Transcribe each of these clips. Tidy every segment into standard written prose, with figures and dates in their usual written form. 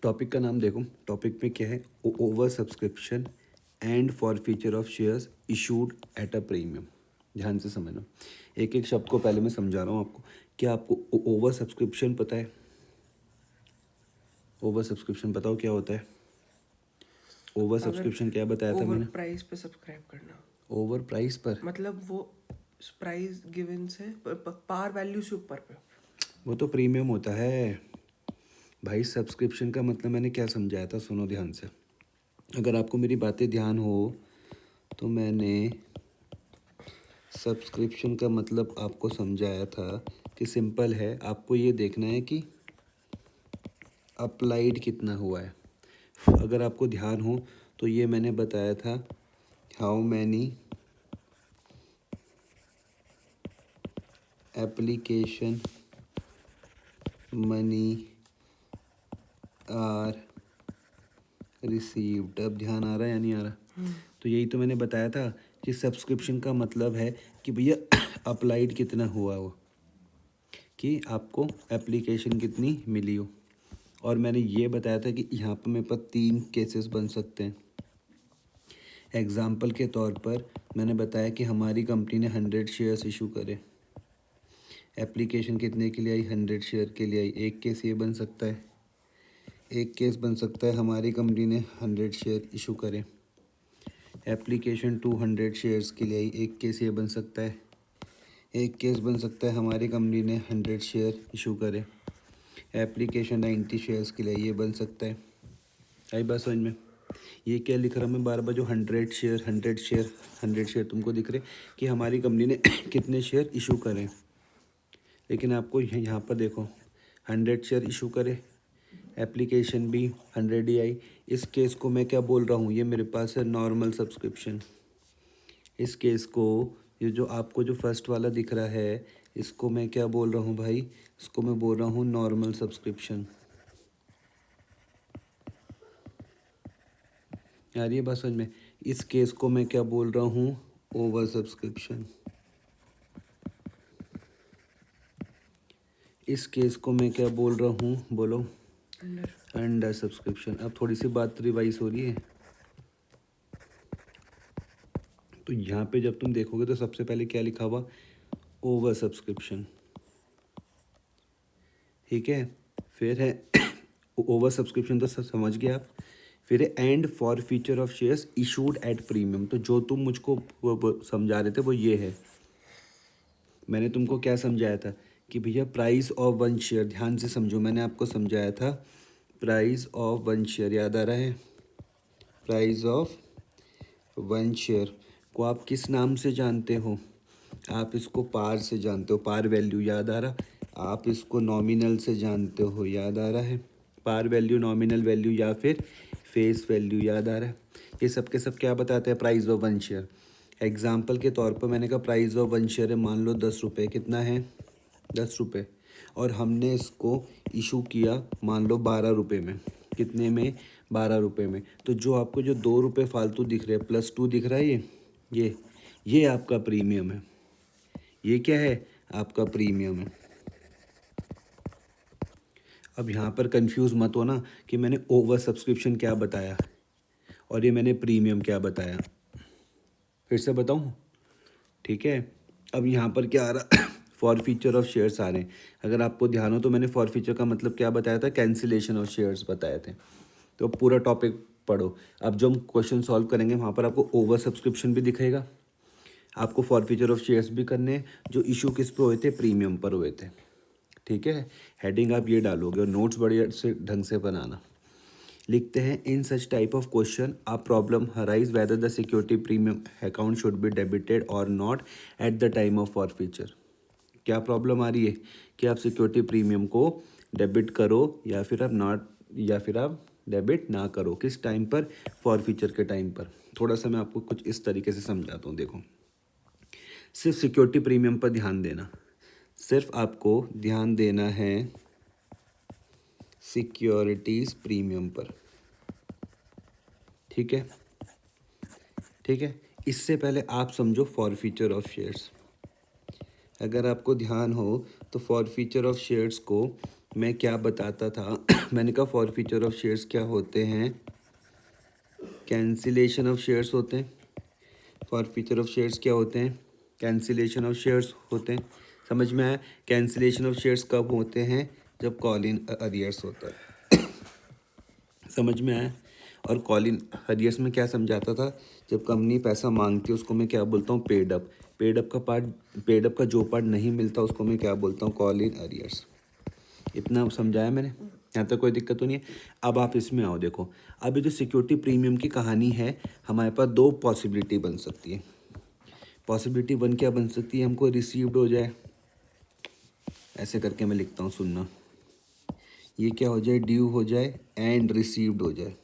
Topic का नाम देखो, टॉपिक में क्या है, over subscription and for feature of shares issued at a premium. ध्यान से समझना, एक एक शब्द को पहले मैं समझा रहा हूँ आपको। क्या आपको ओवर सब्सक्रिप्शन पता है? ओवर सब्सक्रिप्शन बताओ क्या होता है? ओवर अगर सब्सक्रिप्शन क्या बताया था ओवर मैंने? प्राइस पे सब्सक्राइब करना, ओवर प्राइस पर, मतलब वो प्राइस गिवन से पार वैल्यू से ऊपर पे। वो तो प्रीमियम होता है भाई। सब्सक्रिप्शन का मतलब मैंने क्या समझाया था, सुनो ध्यान से। अगर आपको मेरी बातें ध्यान हो तो मैंने सब्सक्रिप्शन का मतलब आपको समझाया था कि सिंपल है, आपको ये देखना है कि अप्लाइड कितना हुआ है। अगर आपको ध्यान हो तो ये मैंने बताया था, how many application money are received. अब ध्यान आ रहा है या नहीं आ रहा? तो यही तो मैंने बताया था कि सब्सक्रिप्शन का मतलब है कि भैया अप्लाइड कितना हुआ हो, कि आपको एप्लीकेशन कितनी मिली हो। और मैंने ये बताया था कि यहाँ पर मेरे पास 3 केसेस बन सकते हैं। एग्ज़ाम्पल के तौर पर मैंने बताया कि हमारी कंपनी ने 100 शेयर्स इशू करे। एप्लीकेशन कितने के लिए आई? 100 शेयर के लिए आई। एक केस ये बन सकता है। एक केस बन सकता है हमारी कंपनी ने 100 शेयर इशू करे, एप्लीकेशन 200 शेयर्स के लिए आई। एक केस ये बन सकता है। एक केस बन सकता है हमारी कंपनी ने 100 शेयर इशू करे, एप्लीकेशन 90 शेयर्स के लिए। ये बन सकता है। आई बात समझ में? ये क्या लिख रहा हूँ मैं बार बार, जो 100 शेयर 100 शेयर 100 शेयर तुमको दिख रहे कि हमारी कंपनी ने कितने शेयर इशू करें। लेकिन आपको यहाँ पर देखो, 100 शेयर इशू करे, एप्लीकेशन भी 100 ही आई। इस केस को मैं क्या बोल रहा हूँ, ये मेरे पास है नॉर्मल सब्सक्रिप्शन। इस केस को, ये जो आपको जो फर्स्ट वाला दिख रहा है, इसको मैं क्या बोल रहा हूँ भाई? इसको मैं बोल रहा हूँ नॉर्मल सब्सक्रिप्शन। यार ये बात समझ में? इस केस को मैं क्या बोल रहा हूँ? Over subscription. इस केस को मैं क्या बोल रहा हूँ, बोलो? अंडर। Under subscription. अब थोड़ी सी बात रिवाइज हो रही है। तो यहाँ पे जब तुम देखोगे तो सबसे पहले क्या लिखा हुआ? Over subscription. ठीक है, फिर है ओवर सब्सक्रिप्शन, तो सब समझ गए आप। फिर है and for feature of shares issued at premium. तो जो तुम मुझको वो समझा रहे थे वो ये है। मैंने तुमको क्या समझाया था कि भैया प्राइस ऑफ 1 शेयर, ध्यान से समझो, मैंने आपको समझाया था प्राइस ऑफ 1 शेयर, याद आ रहा है? प्राइस ऑफ 1 शेयर को आप किस नाम से जानते हो? आप इसको पार से जानते हो, पार वैल्यू, याद आ रहा? आप इसको नॉमिनल से जानते हो, याद आ रहा है? पार वैल्यू, नॉमिनल वैल्यू या फिर फेस वैल्यू, याद आ रहा है? ये सब के सब क्या बताते हैं? Price of 1 share. एग्जाम्पल के तौर पर मैंने कहा प्राइस ऑफ 1 शेयर है, मान लो 10 रुपये। कितना है? 10 रुपये। और हमने इसको इशू किया मान लो 12 रुपये में। कितने में? 12 रुपये में। तो जो आपको जो 2 रुपये फालतू दिख रहे हैं, +2 दिख रहा है, ये आपका प्रीमियम है। ये क्या है? आपका प्रीमियम है। अब यहाँ पर कंफ्यूज मत हो ना कि मैंने ओवर सब्सक्रिप्शन क्या बताया और ये मैंने प्रीमियम क्या बताया। फिर से बताऊँ? ठीक है। अब यहाँ पर क्या आ रहा? फॉर फीचर ऑफ शेयर्स आ रहे हैं। अगर आपको ध्यान हो तो मैंने फॉर फीचर का मतलब क्या बताया था? कैंसिलेशन ऑफ शेयर्स बताए थे। तो पूरा टॉपिक पढ़ो। अब जो हम क्वेश्चन सॉल्व करेंगे वहाँ पर आपको ओवर सब्सक्रिप्शन भी दिखेगा, आपको फॉर फीचर ऑफ शेयर्स भी करने हैं, जो इशू किस पे हुए थे? प्रीमियम पर हुए थे। ठीक है, हेडिंग आप ये डालोगे और नोट्स बढ़िया से ढंग से बनाना। लिखते हैं, in such type of question a problem arise whether the security premium account should be debited और not at the time of forfeiture. क्या प्रॉब्लम आ रही है कि आप सिक्योरिटी प्रीमियम को डेबिट करो या फिर आप नॉट, या फिर आप डेबिट ना करो। किस टाइम पर? फॉर फीचर के टाइम पर। थोड़ा सा मैं आपको कुछ इस तरीके से समझाता हूँ। देखो, सिर्फ सिक्योरिटी प्रीमियम पर ध्यान देना, सिर्फ आपको ध्यान देना है सिक्योरिटीज़ प्रीमियम पर। ठीक है, ठीक है। इससे पहले आप समझो फॉर फीचर ऑफ शेयर्स। अगर आपको ध्यान हो तो फॉर फीचर ऑफ शेयर्स को मैं क्या बताता था मैंने कहा फॉरफीचर ऑफ शेयर्स क्या होते हैं, कैंसिलेशन ऑफ शेयर्स होते हैं। फॉरफीचर ऑफ शेयर्स क्या होते हैं, कैंसिलेशन ऑफ शेयर्स होते हैं। समझ में आया? कैंसिलेशन ऑफ शेयर्स कब होते हैं, जब कॉल इन अरियर्स होता है। समझ में आया? और कॉल इन अरियर्स में क्या समझाता था, जब कंपनी पैसा मांगती है उसको मैं क्या बोलता हूँ, पेड अप। पेड अप का जो पार्ट नहीं मिलता उसको मैं क्या बोलता हूँ, कॉल इन अरियर्स। इतना समझाया मैंने, यहाँ तक कोई दिक्कत तो नहीं है। अब आप इसमें आओ, देखो अभी जो सिक्योरिटी प्रीमियम की कहानी है, हमारे पास दो पॉसिबिलिटी बन सकती है। पॉसिबिलिटी वन क्या बन सकती है, हमको रिसीव्ड हो जाए, ऐसे करके मैं लिखता हूँ, सुनना, ये क्या हो जाए, ड्यू हो जाए एंड रिसीव्ड हो जाए।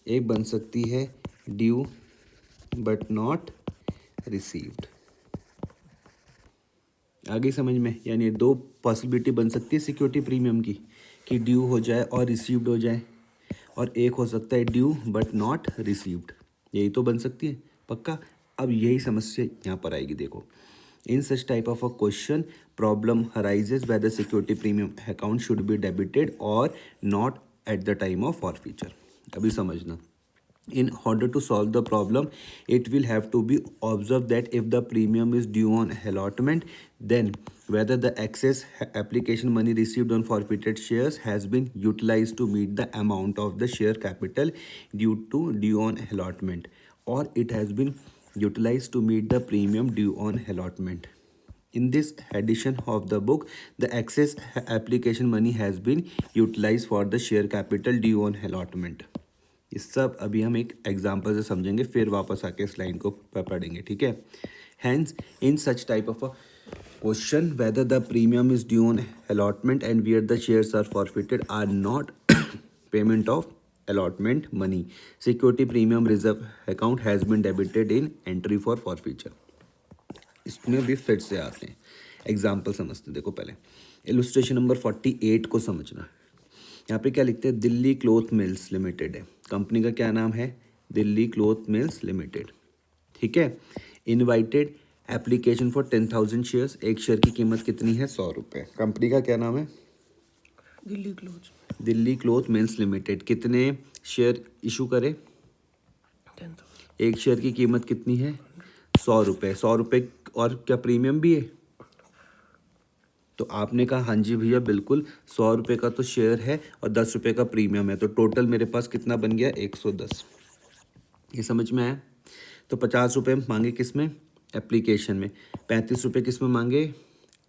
एक बन सकती है ड्यू बट नॉट रिसीव्ड। आगे समझ में, यानी दो पॉसिबिलिटी बन सकती है सिक्योरिटी प्रीमियम की, कि ड्यू हो जाए और रिसीव्ड हो जाए, और एक हो सकता है ड्यू बट नॉट रिसीव्ड। यही तो बन सकती है पक्का। अब यही समस्या यहाँ पर आएगी, देखो in such type of a question problem arises whether security premium account should be debited और not at the time of forfeiture. अभी समझना, in order to solve the problem it will have to be observed that if the premium is due on allotment, then whether the excess application money received on forfeited shares has been utilized to meet the amount of the share capital due on allotment, or it has been utilized to meet the premium due on allotment. In this edition of the book, the excess application money has been utilized for the share capital due on allotment. ये सब अभी हम एक example से समझेंगे, फिर वापस आके इस लाइन को पढ़ेंगे, ठीक है। Hence in such type of a question whether the premium is due on allotment and where the shares are forfeited or not payment of allotment money, security premium reserve account has been debited in entry for forfeiture. इसमें भी फिर से आते हैं, example समझते हैं। देखो पहले इलुस्ट्रेशन नंबर 48 को समझना। यहाँ पे क्या लिखते हैं, दिल्ली क्लोथ मिल्स लिमिटेड है, कंपनी का क्या नाम है, दिल्ली क्लोथ मिल्स लिमिटेड, ठीक है। इनवाइटेड एप्लीकेशन फॉर 10,000 शेयर्स, एक शेयर की कीमत कितनी है, 100 रुपये। कंपनी का क्या नाम है, दिल्ली क्लोथ मिल्स लिमिटेड। कितने शेयर इशू करे, 10,000। एक शेयर की कीमत कितनी है, 100 रुपये। 100 रुपये और क्या प्रीमियम भी है, तो आपने कहा हाँ जी भैया बिल्कुल, 100 रुपये का तो शेयर है और 10 रुपये का प्रीमियम है, तो टोटल मेरे पास कितना बन गया, 110। ये समझ में आया? तो 50 रुपये मांगे किस में, एप्लीकेशन में, 35 रुपये किस में मांगे,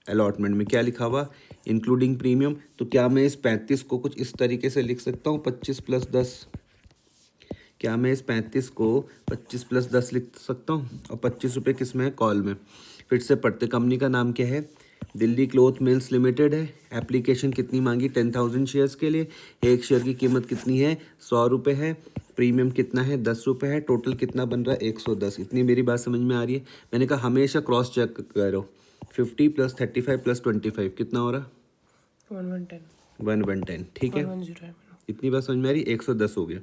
अलॉटमेंट में। क्या लिखा हुआ, इंक्लूडिंग प्रीमियम। तो क्या मैं इस 35 को कुछ इस तरीके से लिख सकता हूँ, 25 + 10। क्या मैं इस 35 को 25 + 10 लिख सकता हूँ, और 25 रुपये किस में है, कॉल में। फिर से पढ़ते, कंपनी का नाम क्या है, दिल्ली क्लोथ मिल्स लिमिटेड है। एप्लीकेशन कितनी मांगी, 10,000 शेयर्स के लिए, एक शेयर की कीमत कितनी है, 100 रुपये है, प्रीमियम कितना है, 10 रुपये है, टोटल कितना बन रहा है, 110। इतनी मेरी बात समझ में आ रही है? मैंने कहा हमेशा क्रॉस चेक करो, 50 + 35 + 25 कितना हो रहा, 110, ठीक है। 110 इतनी बात समझ में आ रही, 110 हो गया।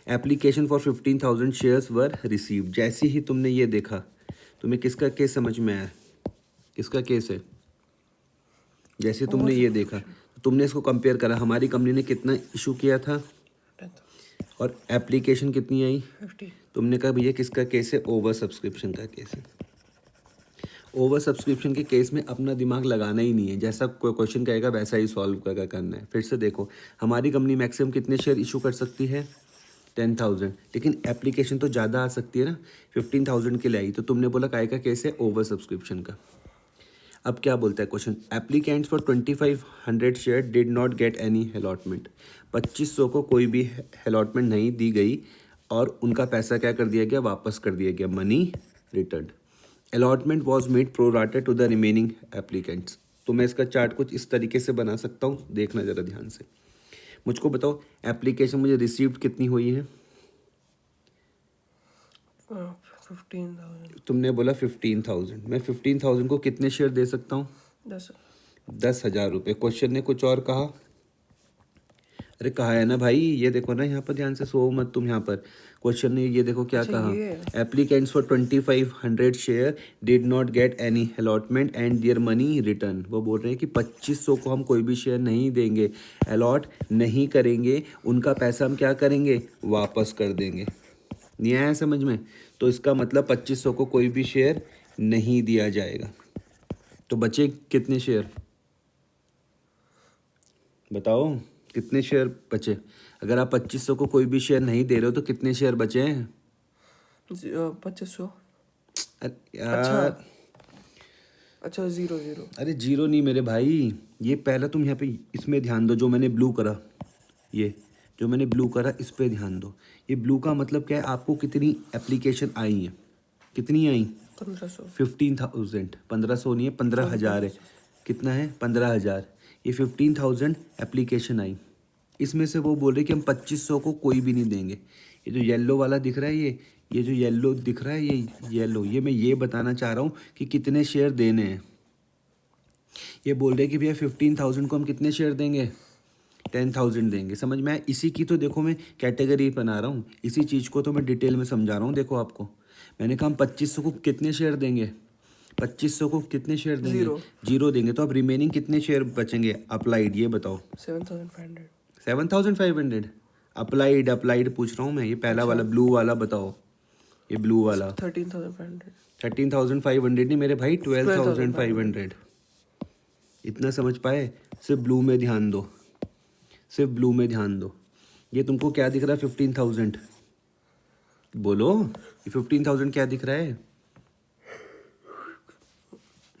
Application for 15,000 shares were receive. जैसे ही तुमने ये देखा, तुम्हें किसका केस समझ में आया, किसका केस है, जैसे तुमने ये देखा तुमने इसको कंपेयर करा, हमारी कंपनी ने कितना इशू किया था 10,000 और एप्लीकेशन कितनी आई, 50। तुमने कहा भैया किसका केस है, ओवर सब्सक्रिप्शन का केस है। ओवर सब्सक्रिप्शन के केस में अपना दिमाग लगाना ही नहीं है, जैसा कोई क्वेश्चन कहेगा वैसा ही सॉल्व करना है। फिर से देखो, हमारी कंपनी मैक्सिमम कितने शेयर इशू कर सकती है, 10,000, लेकिन एप्लीकेशन तो ज़्यादा आ सकती है ना, 15,000 के लिए आई, तो तुमने बोला काय का केस है, ओवर सब्सक्रिप्शन का। अब क्या बोलता है question, applicants for 2,500 share did not get any allotment. 2500 को कोई भी अलॉटमेंट नहीं दी गई और उनका पैसा क्या कर दिया गया, वापस कर दिया गया, money return. Allotment was made prorated to the remaining applicants. तो मैं इसका चार्ट कुछ इस तरीके से बना सकता हूँ, देखना ज़रा ध्यान से। मुझको बताओ एप्लीकेशन मुझे रिसीव्ड कितनी हुई है, 15,000। तुमने बोला 15,000। मैं 15,000 को कितने शेयर दे सकता हूँ, 10। 10,000 रुपये। क्वेश्चन ने कुछ और कहा, अरे कहा है ना भाई, ये देखो ना यहाँ पर ध्यान से, सो मत तुम यहाँ पर। क्वेश्चन ने ये देखो क्या अच्छा, कहा, ये है। Applicants for 2500 share did not get any allotment and their money return. वो बोल रहे हैं कि 2500 को हम कोई भी शेयर नहीं देंगे, अलॉट नहीं करेंगे, उनका पैसा हम क्या करेंगे, वापस कर देंगे। नहीं आया समझ में? तो इसका मतलब 2500 को कोई भी शेयर नहीं दिया जाएगा। तो बचे कितने शेयर बताओ, कितने शेयर बचे? अगर आप 2500 को कोई भी शेयर नहीं दे रहे हो तो कितने शेयर बचे हैं? 2500। अरे अच्छा यार, अच्छा, 0 0। अरे जीरो नहीं मेरे भाई, ये पहला तुम यहाँ पे इसमें ध्यान दो, जो मैंने ब्लू करा, ये जो मैंने ब्लू करा इस पे ध्यान दो। ये ब्लू का मतलब क्या है, आपको कितनी एप्लीकेशन आई हैं, कितनी आई? 1500। 15,000, 1500 नहीं है, 15,000 है। कितना है? 15,000। ये 15,000 एप्लीकेशन आई, इसमें से वो बोल रहे कि हम 2500 को कोई भी नहीं देंगे। ये जो येलो वाला दिख रहा है, ये जो येलो दिख रहा है, ये येलो, ये मैं ये बताना चाह रहा हूँ कि कितने शेयर देने हैं। ये बोल रहे कि भैया 15,000 को हम कितने शेयर देंगे, 10,000 देंगे। समझ में आया? इसी की तो देखो मैं कैटेगरी बना रहा हूँ, इसी चीज़ को तो मैं डिटेल में समझा रहा हूँ। देखो आपको मैंने कहा हम 2500 को कितने शेयर देंगे, 2500 को कितने शेयर देंगे, 0। जीरो देंगे। तो अब रिमेनिंग कितने शेयर बचेंगे अप्लाइड, ये बताओ। 7500। 7,500 अप्लाइड, अप्लाइड पूछ रहा हूँ मैं, ये पहला वाला ब्लू वाला बताओ, ये ब्लू वाला 13,500। 13,500 नहीं मेरे भाई, 12,500। इतना समझ पाए? सिर्फ ब्लू में ध्यान दो, सिर्फ ब्लू में ध्यान दो। ये तुमको क्या दिख रहा है 15,000? बोलो, ये 15,000 क्या दिख रहा है?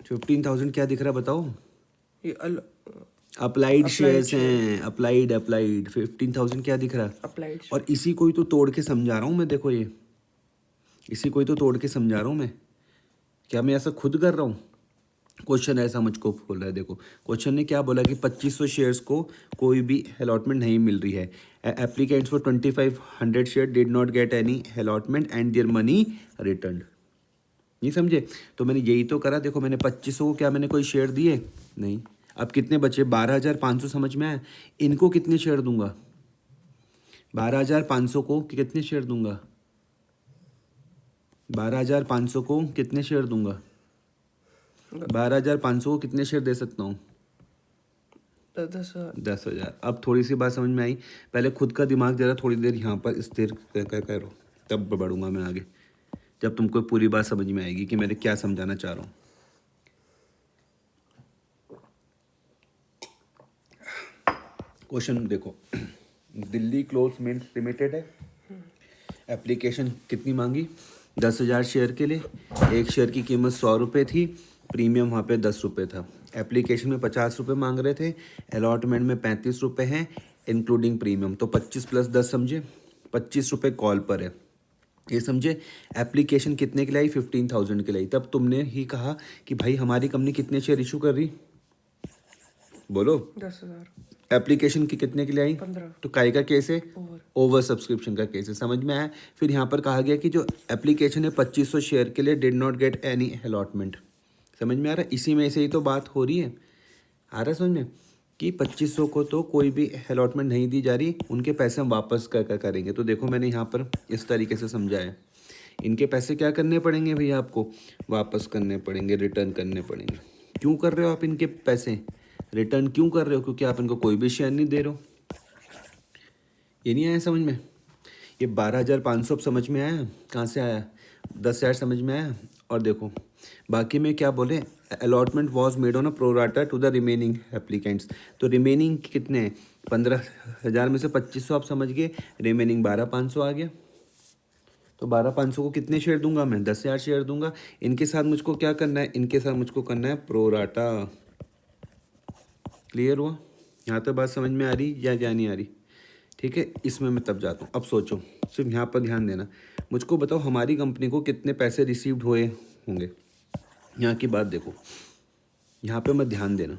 15,000 क्या दिख रहा है बताओ? ये अप्लाइड शेयर्स share। हैं, अप्लाइड, अप्लाइड। 15,000 क्या दिख रहा है? अप्लाइड। और इसी को ही तो तोड़ के समझा रहा हूँ मैं, देखो ये इसी को ही तो तोड़ के समझा रहा हूँ मैं। क्या मैं ऐसा खुद कर रहा हूँ? क्वेश्चन ऐसा मुझको बोल रहा है, देखो क्वेश्चन ने क्या बोला कि 2500 शेयर्स को कोई भी अलॉटमेंट नहीं मिल रही है। Applicants for 2500 share did not get any allotment and their money return. नहीं समझे? तो मैंने यही तो करा, देखो मैंने 2500 को क्या मैंने कोई शेयर दिए नहीं। अब कितने बचे? 12,500। समझ में आया? इनको कितने शेयर दूंगा? 12,500 को कितने शेयर दूंगा? 12,500 को कितने शेयर दूंगा? 12,500 को कितने शेयर दे सकता हूँ? 10,000। 10,000। अब थोड़ी सी बात समझ में आई। पहले खुद का दिमाग जरा थोड़ी देर यहाँ पर स्थिर करो, तब बढ़ूंगा मैं आगे, जब तुमको पूरी बात समझ में आएगी कि मैंने क्या समझाना चाह रहा हूँ। क्वेश्चन देखो, दिल्ली क्लोथ मिल्स लिमिटेड है, एप्लीकेशन कितनी मांगी? 10,000 शेयर के लिए। एक शेयर की कीमत 100 रुपये थी, प्रीमियम वहाँ पे 10 रुपये था। एप्लीकेशन में 50 रुपये मांग रहे थे, अलॉटमेंट में 35 रुपये हैं इंक्लूडिंग प्रीमियम। तो 25 + 10 समझे, 25 रुपये कॉल पर है, ये समझे। एप्लीकेशन कितने के लिए आई? 15,000 के लिए आई। तब तुमने ही कहा कि भाई हमारी कंपनी कितने शेयर इशू कर रही, बोलो। 10,000। एप्लीकेशन की कितने के लिए आई? 15। तो काय का केस है? ओवर। ओवर सब्सक्रिप्शन का केस है। समझ में आया? फिर यहाँ पर कहा गया कि जो एप्लीकेशन है 2500 शेयर के लिए did not get any allotment. समझ में आ रहा है? इसी में से ही तो बात हो रही है, आ रहा है समझ में, कि 2500 को तो कोई भी अलॉटमेंट नहीं दी जा रही, उनके पैसे हम वापस करेंगे। तो देखो मैंने यहाँ पर इस तरीके से समझाया, इनके पैसे क्या करने पड़ेंगे भैया आपको? वापस करने पड़ेंगे, रिटर्न करने पड़ेंगे। क्यों कर रहे हो आप इनके पैसे रिटर्न? क्यों कर रहे हो? क्योंकि आप इनको कोई भी शेयर नहीं दे रहे हो। ये नहीं आया समझ में? ये 12,500 अब समझ में आया? कहाँ से आया? 10,000 समझ में आया? और देखो बाकी में क्या बोले, allotment was made on a pro rata to the remaining applicants. तो रिमेनिंग कितने हैं? 15,000 में से 2500 आप समझ गए, रिमेनिंग 12,500 आ गया। तो 12,500 को कितने शेयर दूंगा मैं? 10,000 शेयर दूंगा। इनके साथ मुझको क्या करना है? इनके साथ मुझको करना है प्रोराटा। क्लियर हुआ? यहाँ तक बात समझ में आ रही या क्या नहीं आ रही? ठीक है, इसमें मैं तब जाता हूँ। अब सोचो, सिर्फ यहाँ पर ध्यान देना। मुझको बताओ हमारी कंपनी को कितने पैसे रिसीव्ड हुए होंगे? यहाँ की बात देखो, यहाँ पे मत ध्यान देना।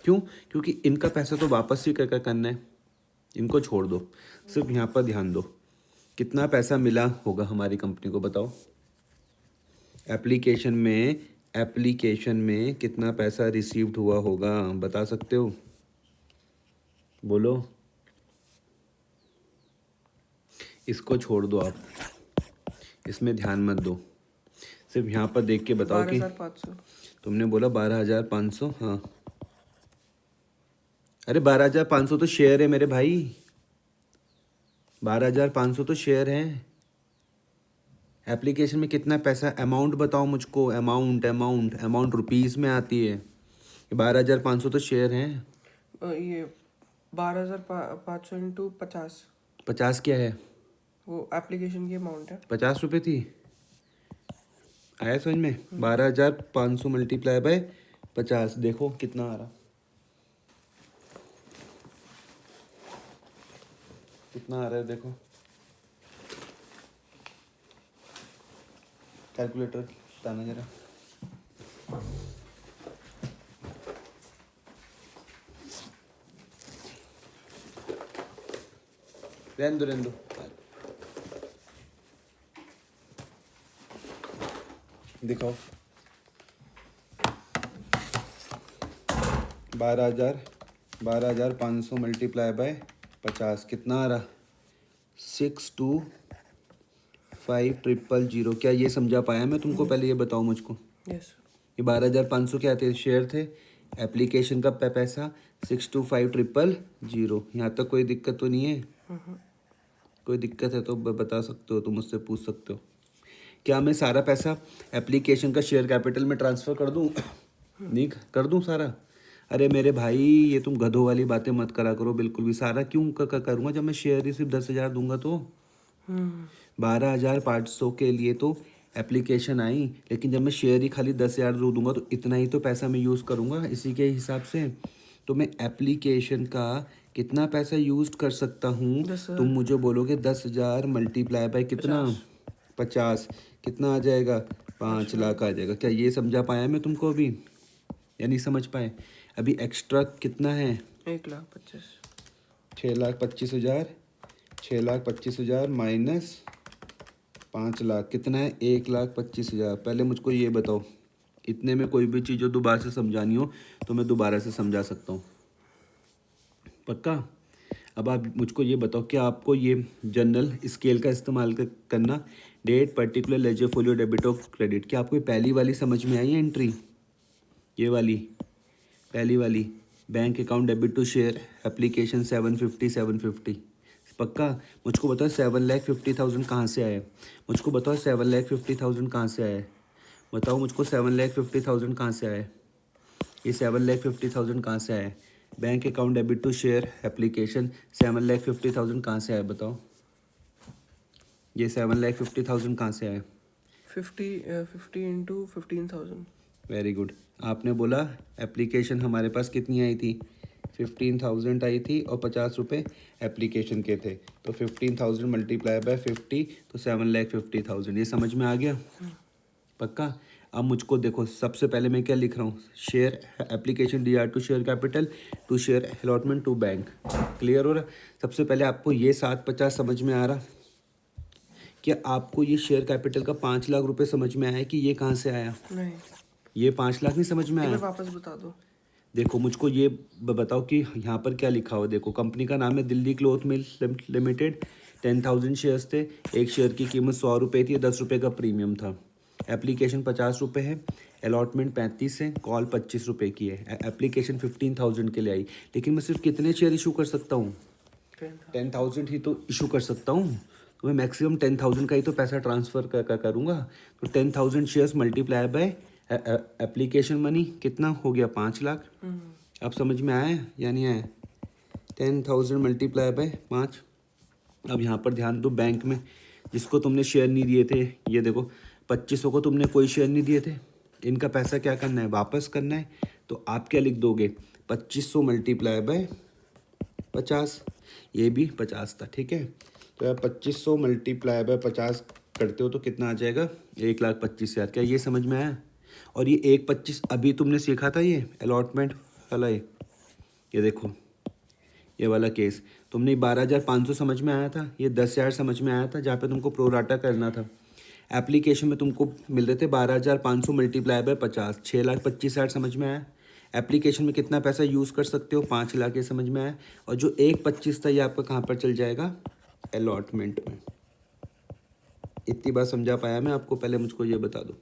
क्यों? क्योंकि इनका पैसा तो वापस ही कर करना है, इनको छोड़ दो, सिर्फ यहाँ पर ध्यान दो। कितना पैसा मिला होगा हमारी कंपनी को बताओ? एप्लीकेशन में कितना पैसा रिसीव्ड हुआ होगा, बता सकते हो? बोलो। इसको छोड़ दो आप, इसमें ध्यान मत दो, सिर्फ यहाँ पर देख के बताओ कि 12,500। तुमने बोला 12,500। हाँ, अरे 12,500 तो शेयर है मेरे भाई, 12,500 तो शेयर है। एप्लीकेशन में कितना पैसा, अमाउंट बताओ मुझको, अमाउंट रुपीस में आती है। 12,500 तो शेयर हैं। ये 12,500 इंटू 50, 50 क्या है? वो एप्लीकेशन की अमाउंट है। 50 रुपये थी। आया समझ में? 12,500 मल्टीप्लाई बाय 50, देखो कितना आ रहा, कितना आ रहा है देखो, कैलकुलेटर बताना जरा। रहने दो दिखाओ। 12,500 मल्टीप्लाई बाय 50 कितना आ रहा? 625000। क्या ये समझा पाया मैं तुमको? पहले ये बताओ मुझको, यस। ये 12,500 क्या थे? शेयर थे। एप्लीकेशन का पैसा 625000। यहाँ तक कोई दिक्कत तो नहीं है? कोई दिक्कत है तो बता सकते हो, तुम मुझसे पूछ सकते हो। क्या मैं सारा पैसा एप्लीकेशन का शेयर कैपिटल में ट्रांसफ़र कर दूँ? नहीं कर दूँ सारा? अरे मेरे भाई, ये तुम गधों वाली बातें मत करा करो बिल्कुल भी। सारा क्यों करूँगा जब मैं शेयर ही सिर्फ 10,000 दूंगा तो? 12,500 के लिए तो एप्लीकेशन आई, लेकिन जब मैं शेयर ही खाली 10,000 दूंगा तो इतना ही तो पैसा मैं यूज़ करूँगा। इसी के हिसाब से तो मैं एप्लीकेशन का कितना पैसा यूज़ कर सकता हूँ? 10,000। तुम मुझे बोलोगे 10,000 मल्टीप्लाई बाय कितना? 50। कितना आ जाएगा? 5 लाख आ जाएगा। क्या ये समझा पाया मैं तुमको अभी, या नहीं समझ पाए? अभी एक्स्ट्रा कितना है? 1,25,000। 6,25,000। 6,25,000 माइनस 5 लाख कितना है? 1,25,000। पहले मुझको ये बताओ, इतने में कोई भी चीज़ जो दोबारा से समझानी हो तो मैं दोबारा से समझा सकता हूँ, पक्का? अब आप मुझको ये बताओ कि आपको ये जनरल स्केल का इस्तेमाल करना, date, particular, ledger, folio, debit और क्रेडिट, क्या आपको पहली वाली समझ में आई है एंट्री? ये वाली पहली वाली, bank account debit to share application 750 पक्का? मुझको बताओ 7,50,000 कहाँ से आया? मुझको बताओ 7,50,000 कहाँ से आया? बताओ मुझको 7,50,000 कहाँ से आया? ये 7,50,000 कहाँ से आया? Bank account debit to share application 7,50,000 कहाँ से आया? बताओ, ये 7,50,000 कहाँ से आया? 50 इंटू 15,000। Very good. आपने बोला एप्लीकेशन हमारे पास कितनी आई थी? 15,000 आई थी और 50 रुपये एप्लीकेशन के थे, तो 15,000 मल्टीप्लाई बाय 50 तो 7,50,000। ये समझ में आ गया? पक्का? अब मुझको देखो, सबसे पहले मैं क्या लिख रहा हूँ? Share application DR to share capital to share allotment to bank. Clear हो रहा? सबसे पहले आपको ये 750 समझ में आ रहा? क्या आपको ये शेयर कैपिटल का 5 लाख रुपए समझ में आया कि ये कहाँ से आया? नहीं, ये 5 लाख नहीं समझ में एक आया? बार वापस बता दो। देखो मुझको ये बताओ कि यहाँ पर क्या लिखा हुआ। देखो, कंपनी का नाम है Delhi cloth mill limited. 10,000 shares थे, एक शेयर की कीमत 100 रुपये थी, 10 रुपये का प्रीमियम था। एप्लीकेशन 50 रुपये है, अलॉटमेंट 35 है, कॉल 25 रुपये की है। एप्लीकेशन 15,000 के लिए आई, लेकिन मैं सिर्फ कितने शेयर इशू कर सकता हूँ? 10,000 ही तो इशू कर सकता हूँ, तो मैं मैक्सिमम 10,000 का ही तो पैसा ट्रांसफ़र करूँगा। तो 10,000 shares multiply by application money कितना हो गया? 5 लाख। अब समझ में आया या नहीं आया? 10,000 मल्टीप्लाई बाय 5। अब यहाँ पर ध्यान दो, बैंक में जिसको तुमने शेयर नहीं दिए थे, ये देखो 2500 को तुमने कोई शेयर नहीं दिए थे, इनका पैसा क्या करना है? वापस करना है। तो आप क्या लिख दोगे? 2500 मल्टीप्लाई बाय 50। ये भी 50 था, ठीक है? तो यार 2500 मल्टीप्लाई बाय 50 करते हो तो कितना आ जाएगा? 1,25,000। क्या ये समझ में आया? और ये 1,25 अभी तुमने सीखा था, ये अलॉटमेंट वाला। ये देखो, ये वाला केस तुमने 12,500 समझ में आया था, ये 10,000 समझ में आया था, जहाँ पे तुमको प्रोराटा करना था। एप्लीकेशन में तुमको मिल रहे थे 12,500 मल्टीप्लाई बाय 50, 6,25,000 समझ में आया। एप्लीकेशन में कितना पैसा यूज़ कर सकते हो? 5 लाख, ये समझ में आया। और जो 1,25 था ये आपका कहाँ पर चल जाएगा? अलॉटमेंट में। इतनी बात समझा पाया मैं आपको? पहले मुझको ये बता दो।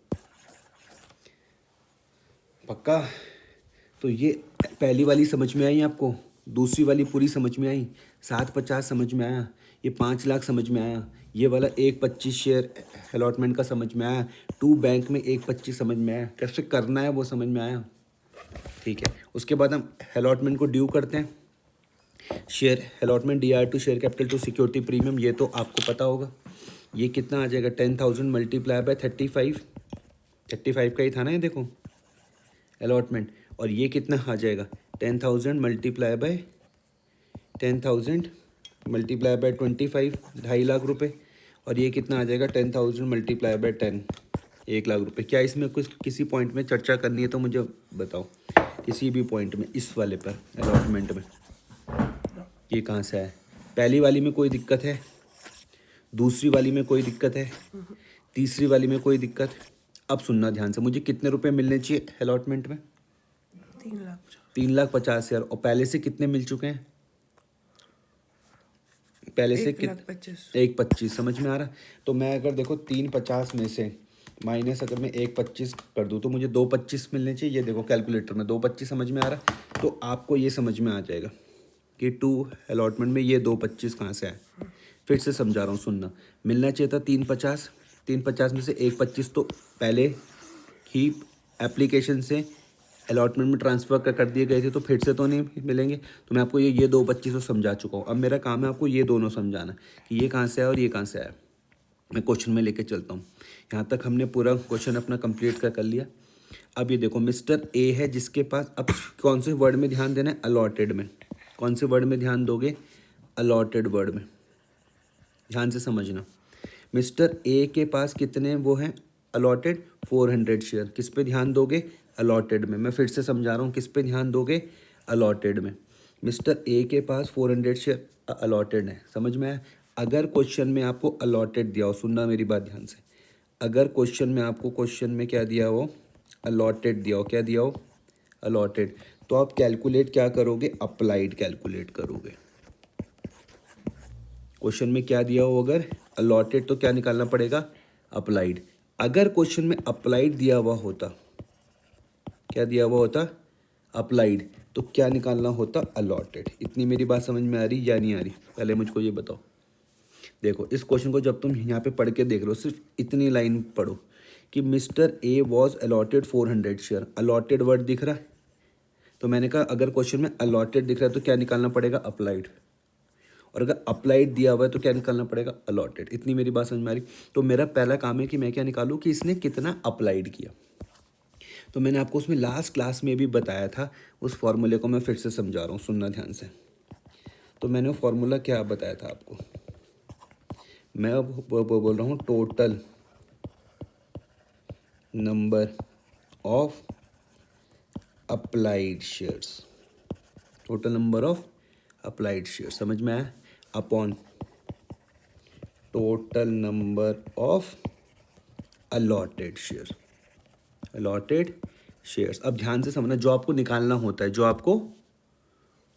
पक्का? तो ये पहली वाली समझ में आई आपको? दूसरी वाली पूरी समझ में आई? 750 समझ में आया? ये 5 लाख समझ में आया? ये वाला 1.25 शेयर अलॉटमेंट का समझ में आया? 2 बैंक में 1.25 समझ में आया? कैसे करना है वो समझ में आया? ठीक है, उसके बाद हम अलॉटमेंट को ड्यू करते हैं। Share allotment DR to share capital to security premium, ये तो आपको पता होगा। ये कितना आ जाएगा? 10,000 मल्टीप्लाई बाय 35। 35 का ही था ना ये, देखो अलॉटमेंट। और ये कितना आ जाएगा? 10,000 multiply by 10,000 multiply by 25, 2.5 lakh रुपए। और ये कितना आ जाएगा? 10,000 मल्टीप्लाई बाय 10, 1 लाख रुपए। क्या इसमें कुछ किसी पॉइंट में चर्चा करनी है तो मुझे बताओ, किसी भी पॉइंट में, इस वाले पर अलॉटमेंट में। ये कहाँ से है? पहली वाली में कोई दिक्कत है? दूसरी वाली में कोई दिक्कत है? तीसरी वाली में कोई दिक्कत? अब सुनना ध्यान से, मुझे कितने रुपए मिलने चाहिए अलॉटमेंट में? 3,50,000। 3,50,000। और पहले से कितने मिल चुके हैं? पहले से 1,25,000। 1.25 समझ में आ रहा? तो मैं अगर देखो 350 में से माइनस अगर मैं 1.25 कर दूँ तो मुझे 2.25 मिलने चाहिए। ये देखो कैलकुलेटर में 2.25 समझ में आ रहा? तो आपको ये समझ में आ जाएगा कि 2 अलॉटमेंट में ये 2.25 कहाँ से आए। फिर से समझा रहा हूँ, सुनना। मिलना चाहिए था 350, 350 में से 1.25 तो पहले ही एप्लीकेशन से अलॉटमेंट में ट्रांसफ़र कर दिए गए थे, तो फिर से तो नहीं मिलेंगे। तो मैं आपको ये 2.25 समझा चुका हूँ। अब मेरा काम है आपको ये दोनों समझाना कि ये कहाँ से आया और ये कहाँ से आया। मैं क्वेश्चन में लेके चलता हूँ। यहाँ तक हमने पूरा क्वेश्चन अपना कंप्लीट कर लिया। अब ये देखो, मिस्टर ए है जिसके पास, अब कौन से वर्ड में ध्यान देना है? अलॉटेड में। कौन से वर्ड में ध्यान दोगे? अलॉटेड वर्ड में। ध्यान से समझना। मिस्टर ए के पास कितने वो हैं अलॉटेड? 400 शेयर। किस पे ध्यान दोगे? अलॉटेड में। मैं फिर से समझा रहा हूँ, किस पे ध्यान दोगे? अलॉटेड में। मिस्टर ए के पास 400 शेयर अलॉटेड है। समझ में आया? अगर क्वेश्चन में आपको अलॉटेड दिया हो, सुनना मेरी बात ध्यान से, अगर क्वेश्चन में आपको क्वेश्चन में क्या दिया हो? अलॉटेड दिया हो। क्या दिया हो? अलॉटेड। तो आप कैलकुलेट क्या करोगे? अप्लाइड कैलकुलेट करोगे। क्वेश्चन में क्या दिया हो? अगर अलॉटेड तो क्या निकालना पड़ेगा? अप्लाइड। अगर क्वेश्चन में अप्लाइड दिया हुआ होता, क्या दिया हुआ होता? अप्लाइड, तो क्या निकालना होता? अलॉटेड। इतनी मेरी बात समझ में आ रही या नहीं आ रही? पहले मुझको ये बताओ। देखो, इस क्वेश्चन को जब तुम यहाँ पे पढ़ के देख लो, सिर्फ इतनी लाइन पढ़ो कि mister A was allotted 400 share. Allotted word दिख रहा है, तो मैंने कहा अगर क्वेश्चन में अलॉटेड दिख रहा है तो क्या निकालना पड़ेगा? अप्लाइड। और अगर अप्लाइड दिया हुआ है तो क्या निकालना पड़ेगा? अलॉटेड। इतनी मेरी बात समझ में आ रही? तो मेरा पहला काम है कि मैं क्या निकालूं कि इसने कितना अप्लाइड किया। तो मैंने आपको उसमें लास्ट क्लास में भी बताया था, उस फॉर्मूले को मैं फिर से समझा रहा हूँ, सुनना ध्यान से। तो मैंने वो फॉर्मूला क्या बताया था आपको? मैं अब बोल रहा हूँ total number of applied shares. Total number of applied shares, समझ में आया? Upon total number of allotted share. Allotted shares. अब ध्यान से समझना, जो आपको निकालना होता है, जो आपको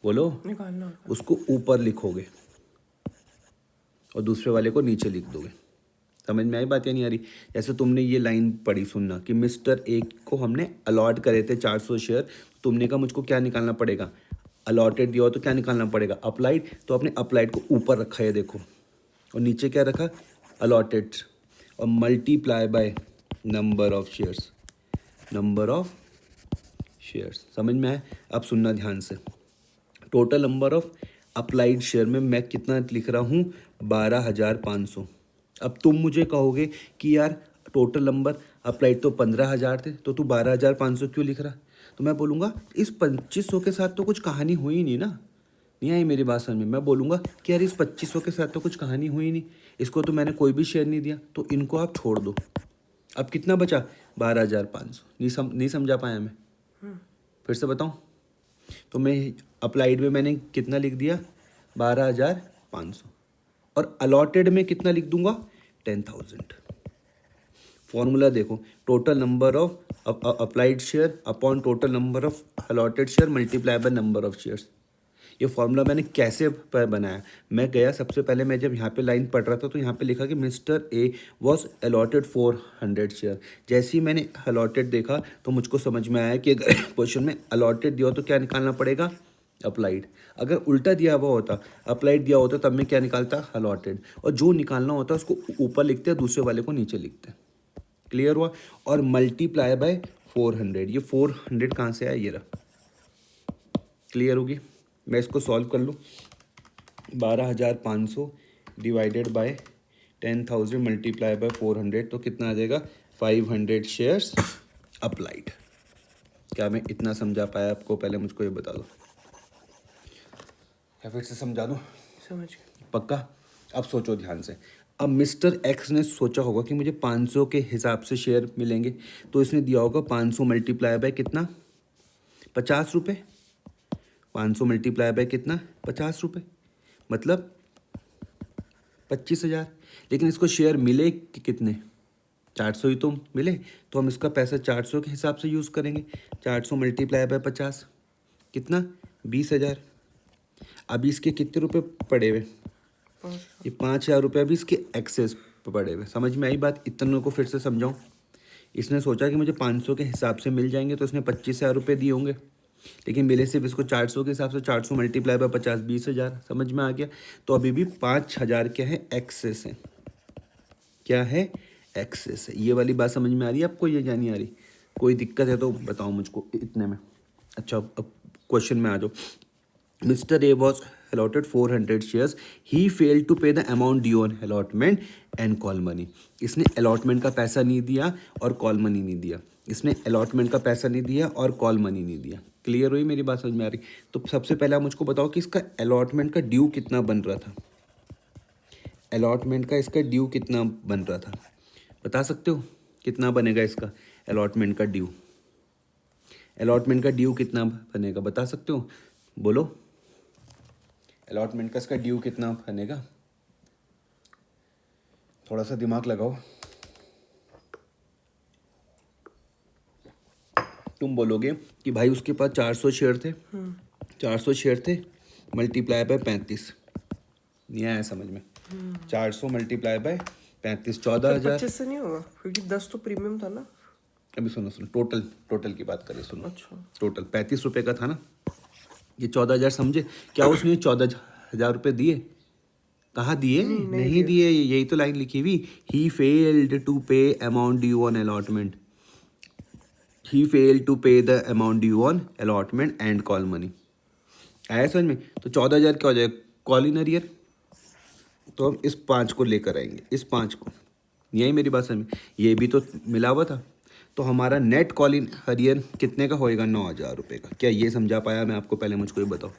बोलो निकालना होगा। उसको ऊपर लिखोगे और दूसरे वाले को नीचे लिख दोगे। समझ में आई बात या नहीं आ रही? जैसे तुमने ये लाइन पढ़ी, सुनना, कि मिस्टर ए को हमने अलॉट करे थे 400 शेयर। तुमने कहा मुझको क्या निकालना पड़ेगा? अलॉटेड दिया हो तो क्या निकालना पड़ेगा? अप्लाइड। तो आपने अप्लाइड को ऊपर रखा है, देखो, और नीचे क्या रखा? अलॉटेड। और multiply by number of shares. Number of shares. समझ में आया? अब सुनना ध्यान से। Total number of applied share में मैं कितना लिख रहा हूँ? 12,500। अब तुम मुझे कहोगे कि यार टोटल नंबर अप्लाइड तो 15,000 थे, तो तू 12,500 क्यों लिख रहा? तो मैं बोलूँगा इस 2,500 के साथ तो कुछ कहानी हुई नहीं ना। नहीं आई मेरी बात समझ में? मैं बोलूँगा कि यार इस 2,500 के साथ तो कुछ कहानी हुई नहीं, इसको तो मैंने कोई भी शेयर नहीं दिया, तो इनको आप छोड़ दो। अब कितना बचा? 12,500। नहीं समझा पाया मैं? फिर से बताऊँ? तो मैं अप्लाइड में मैंने कितना लिख दिया? 12,500। और अलॉटेड में कितना लिख दूंगा? 10,000। फॉर्मूला देखो, total number of applied share upon total number of allotted share multiply by number of shares. ये फॉर्मूला मैंने कैसे बनाया, मैं गया सबसे पहले, मैं जब यहाँ पे लाइन पढ़ रहा था तो यहाँ पे लिखा कि mister A was allotted 400 share. जैसे ही मैंने अलॉटेड देखा तो मुझको समझ में आया कि अगर क्वेश्चन में अलॉटेड दिया हो तो क्या निकालना पड़ेगा, अप्लाइड। अगर उल्टा दिया हुआ होता, अप्लाइड दिया होता, तब मैं क्या निकालता, अलॉटेड। और जो निकालना होता है उसको ऊपर लिखते हैं, दूसरे वाले को नीचे लिखते हैं। क्लियर हुआ। और मल्टीप्लाई बाय 400, ये 400 कहाँ से आया, ये रहा। क्लियर होगी। मैं इसको सॉल्व कर लूँ, 12,500 डिवाइडेड बाय 10,000 मल्टीप्लाई बाय 400 तो कितना आ जाएगा, 500 शेयर्स अप्लाइड। क्या मैं इतना समझा पाया आपको, पहले मुझको ये बता दो, या फिर से समझा दूँ? समझ गए। पक्का। अब सोचो ध्यान से। अब मिस्टर एक्स ने सोचा होगा कि मुझे 500 के हिसाब से शेयर मिलेंगे, तो इसने दिया होगा 500 मल्टीप्लाई बाय कितना, 50 रुपये। 500 मल्टीप्लाई बाय कितना, 50 रुपये, मतलब 25,000। लेकिन इसको शेयर मिले कि कितने, 400 ही तो मिले, तो हम इसका पैसा 400 के हिसाब से यूज़ करेंगे। 400 मल्टीप्लाई बाय 50 कितना, 20,000। अभी इसके कितने रुपए पड़े हुए, ये 5,000 रुपये अभी इसके एक्सेस पड़े हुए। समझ में आई बात? इतनों को फिर से समझाऊँ। इसने सोचा कि मुझे 500 के हिसाब से मिल जाएंगे, तो इसने 25,000 रुपये दिए होंगे, लेकिन मिले सिर्फ इसको 400 के हिसाब से। 400 मल्टीप्लाई बाय 50, 20,000। समझ में आ गया? तो अभी भी 5,000 क्या है, एक्सेस है। क्या है, एक्सेस है। ये वाली बात समझ में आ रही है आपको, ये नहीं आ रही? कोई दिक्कत है तो बताओ मुझको इतने में। अच्छा, अब क्वेश्चन में आ जाओ। Mr. A was allotted 400 shares. He failed to pay the amount due on allotment and call money. इसने allotment का पैसा नहीं दिया और call money नहीं दिया। इसने allotment का पैसा नहीं दिया और call money नहीं दिया। क्लियर हुई मेरी बात, समझ में आ रही? तो सबसे पहले आप मुझको बताओ कि इसका allotment का ड्यू कितना बन रहा था। allotment का इसका ड्यू कितना बन रहा था, बता सकते हो? कितना बनेगा इसका allotment का ड्यू? allotment का ड्यू कितना बनेगा, बता सकते हो? बोलो। अलॉटमेंट का इसका ड्यू कितना बनेगा, थोड़ा सा दिमाग लगाओ। तुम बोलोगे कि भाई उसके पास 400 शेयर थे, 400 शेयर थे, मल्टीप्लाई बाय 35, नहीं आया समझ में? 400 मल्टीप्लाई बाय 35, 14,000। 25 से नहीं होगा क्योंकि 10 तो प्रीमियम था ना। अभी सुनो सुनो, टोटल की बात करें, सुनो। अच्छा, टोटल 35 रुपये का था ना, ये 14,000 समझे? क्या उसने 14,000 रुपये दिए? कहाँ दिए? नहीं दिए। यही तो लाइन लिखी हुई, he failed to pay amount due on allotment. He failed to pay the amount due on allotment and call money. आया समझ में? तो 14,000 क्या हो जाएगा, कॉल इन अरियर। तो हम इस 5 को लेकर आएंगे, इस 5 को। यही मेरी बात समझ में? ये भी तो मिला हुआ था। तो हमारा नेट कॉल इन अरियर कितने का होएगा, 9,000 रुपये का। क्या ये समझा पाया मैं आपको? पहले मुझको ये बताओ।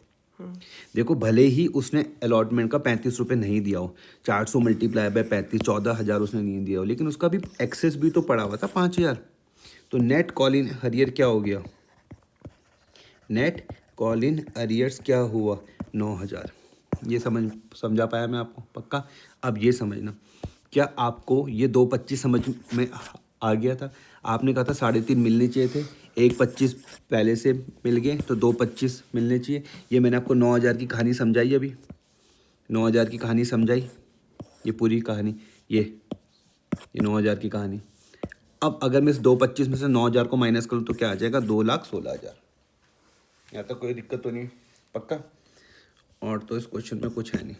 देखो, भले ही उसने अलॉटमेंट का 35 रुपये नहीं दिया हो, 400 मल्टीप्लाई बाय 35, 14,000 उसने नहीं दिया हो, लेकिन उसका भी एक्सेस भी तो पड़ा हुआ था 5,000। तो नेट कॉल इन अरियर क्या हो गया, नेट कॉल इन अरियर्स क्या हुआ, 9,000। ये समझा पाया मैं आपको? पक्का। अब ये समझना, क्या आपको ये 2,25 समझ में आ गया था? आपने कहा था 3.5 मिलने चाहिए थे, 1,25 पहले से मिल गए, तो 2,25 मिलने चाहिए। ये मैंने आपको 9,000 की कहानी समझाई, अभी 9,000 की कहानी समझाई, ये पूरी कहानी, ये 9,000 की कहानी। अब अगर मैं इस 2,25 में से 9,000 को माइनस करूँ तो क्या आ जाएगा, 2,16,000। यहाँ तक कोई दिक्कत तो नहीं? पक्का। और तो इस क्वेश्चन में कुछ है नहीं।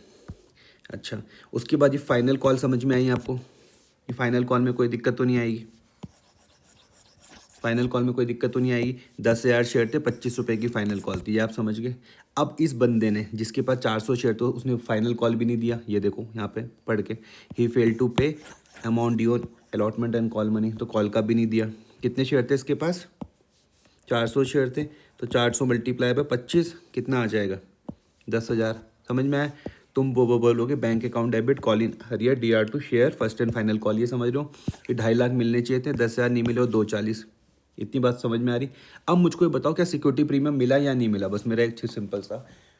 अच्छा, उसके बाद ये फाइनल कॉल समझ में आई आपको? ये फाइनल कॉल में कोई दिक्कत तो नहीं आएगी? फाइनल कॉल में कोई दिक्कत तो नहीं आएगी। 10,000 शेयर थे, 25 रुपये की फाइनल कॉल थी, ये आप समझ गए। अब इस बंदे ने, जिसके पास 400 शेयर तो उसने फाइनल कॉल भी नहीं दिया। ये देखो यहाँ पे पढ़ के, ही fail to pay amount due on allotment and call money, तो कॉल का भी नहीं दिया। कितने शेयर थे इसके पास, 400 शेयर थे, तो 400 मल्टीप्लाई बाय 25 कितना आ जाएगा, 10,000। समझ में आया? तुम वो बोलोगे bank account debit call in arrear DR to share first and final call, ये समझ लो कि 2.5 लाख मिलने चाहिए थे, 10,000 नहीं मिले और 2,40। इतनी बात समझ में आ रही? अब मुझको ये बताओ, क्या सिक्योरिटी प्रीमियम मिला या नहीं मिला? बस मेरा एक सिंपल सा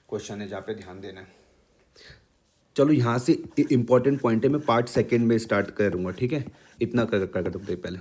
क्वेश्चन है जहाँ पे ध्यान देना है। चलो यहाँ से इंपॉर्टेंट पॉइंट है, मैं पार्ट सेकंड में स्टार्ट करूँगा, ठीक है? इतना कर दो पहले।